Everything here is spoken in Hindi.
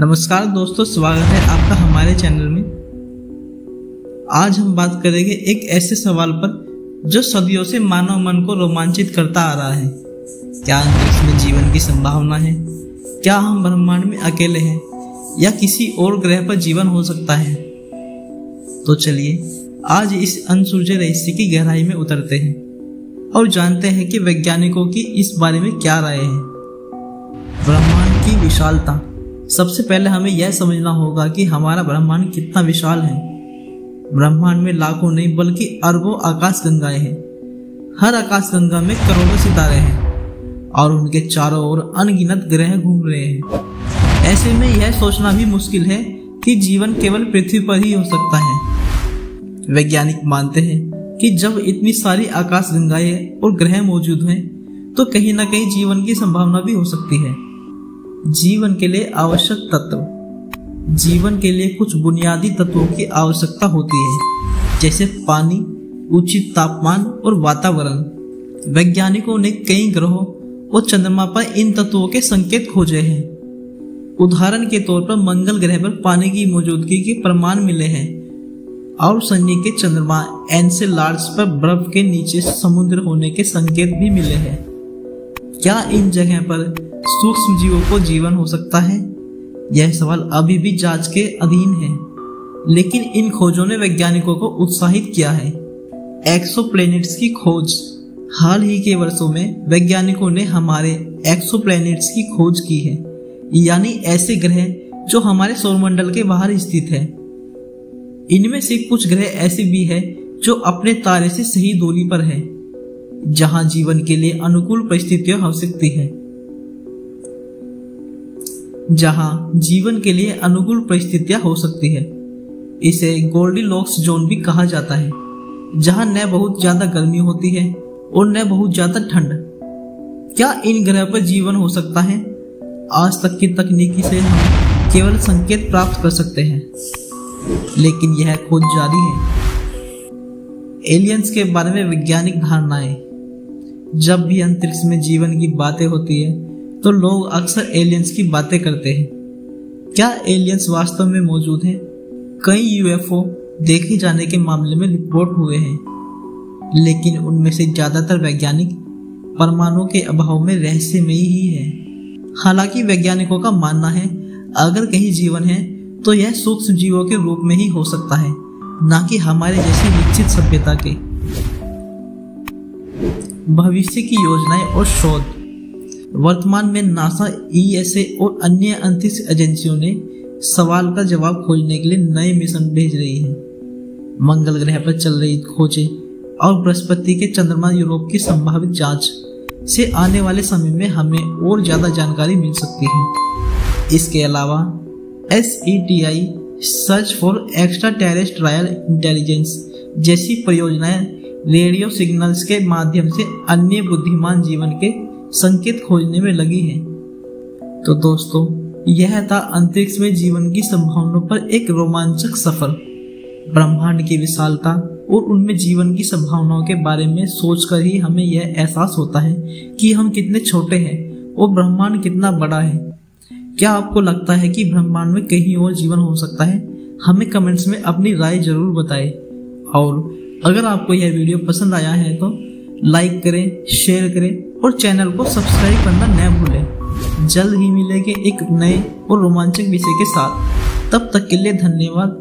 नमस्कार दोस्तों, स्वागत है आपका हमारे चैनल में। आज हम बात करेंगे एक ऐसे सवाल पर जो सदियों से मानव मन को रोमांचित करता आ रहा है। क्या अंतरिक्ष में जीवन की संभावना है? क्या हम ब्रह्मांड में अकेले हैं या किसी और ग्रह पर जीवन हो सकता है? तो चलिए आज इस अनसुलझे रहस्य की गहराई में उतरते हैं और जानते हैं कि वैज्ञानिकों की इस बारे में क्या राय है। ब्रह्मांड की विशालता। सबसे पहले हमें यह समझना होगा कि हमारा ब्रह्मांड कितना विशाल है। ब्रह्मांड में लाखों नहीं बल्कि अरबों आकाश गंगाएं हैं। हर आकाश गंगा में करोड़ों सितारे हैं और उनके चारों ओर अनगिनत ग्रह घूम रहे हैं। ऐसे में यह सोचना भी मुश्किल है कि जीवन केवल पृथ्वी पर ही हो सकता है। वैज्ञानिक मानते हैं कि जब इतनी सारी आकाश गंगाएं और ग्रह मौजूद हैं तो कहीं न कहीं जीवन की संभावना भी हो सकती है। जीवन के लिए आवश्यक तत्व। जीवन के लिए कुछ बुनियादी तत्वों की आवश्यकता होती है, जैसे पानी, उचित तापमान और वातावरण। वैज्ञानिकों ने कई ग्रहों और चंद्रमा पर इन तत्वों के संकेत खोजे हैं। उदाहरण के तौर पर मंगल ग्रह पर पानी की मौजूदगी के प्रमाण मिले हैं और शनि के चंद्रमा एनसेलाडस पर बर्फ के नीचे समुद्र होने के संकेत भी मिले हैं। क्या इन जगह पर सूक्ष्म जीवों को जीवन हो सकता है? यह सवाल अभी भी जांच के अधीन है, लेकिन इन खोजों ने वैज्ञानिकों को उत्साहित किया है। एक्सोप्लैनेट्स की खोज। हाल ही के वर्षों में वैज्ञानिकों ने हमारे एक्सोप्लैनेट्स की खोज की है, यानी ऐसे ग्रह जो हमारे सौरमंडल के बाहर स्थित है। इनमें से कुछ ग्रह ऐसे भी है जो अपने तारे से सही दूरी पर है, जहां जीवन के लिए अनुकूल परिस्थितियां हो सकती है। इसे गोल्डीलॉक्स जोन भी कहा जाता है, जहां न बहुत ज्यादा गर्मी होती है और न बहुत ज्यादा ठंड। क्या इन ग्रह पर जीवन हो सकता है? आज तक की तकनीकी से हम केवल संकेत प्राप्त कर सकते हैं, लेकिन यह खोज जारी है। एलियंस के बारे में वैज्ञानिक धारणाएं। जब भी अंतरिक्ष में जीवन की बातें होती है तो लोग अक्सर एलियंस की बातें करते हैं। क्या एलियंस वास्तव में मौजूद हैं? कई यूएफओ देखे जाने के मामले में रिपोर्ट हुए हैं, लेकिन उनमें से ज्यादातर वैज्ञानिक परमाणु के अभाव में रहस्यमयी ही है। हालांकि वैज्ञानिकों का मानना है अगर कहीं जीवन है तो यह सूक्ष्म जीवों के रूप में ही हो सकता है, न कि हमारे जैसी विकसित सभ्यता के। भविष्य की योजनाएं और शोध। वर्तमान में नासा, ईएसए और अन्य अंतरिक्ष एजेंसियों ने सवाल का जवाब खोजने के लिए नए मिशन भेज रही है। मंगल ग्रह पर चल रही खोजें और बृहस्पति के चंद्रमा यूरोप की संभावित जांच से आने वाले समय में हमें और ज्यादा जानकारी मिल सकती है। इसके अलावा SETI search for extra terrestrial intelligence जैसी परियोजनाएं रेडियो सिग्नल्स के माध्यम से अन्य बुद्धिमान जीवन के संकेत खोजने में लगी है। तो दोस्तों, यह था अंतरिक्ष में जीवन की संभावनाओं पर एक रोमांचक सफर। ब्रह्मांड की विशालता और उनमें जीवन की संभावनाओं के बारे में सोचकर ही हमें यह एहसास होता है कि हम कितने छोटे हैं और ब्रह्मांड कितना बड़ा है। क्या आपको लगता है कि ब्रह्मांड में कहीं और जीवन हो सकता है? हमें कमेंट्स में अपनी राय जरूर बताएं। और अगर आपको यह वीडियो पसंद आया है तो लाइक करें, शेयर करें और चैनल को सब्सक्राइब करना न भूलें। जल्द ही मिलेंगे एक नए और रोमांचक विषय के साथ। तब तक के लिए धन्यवाद।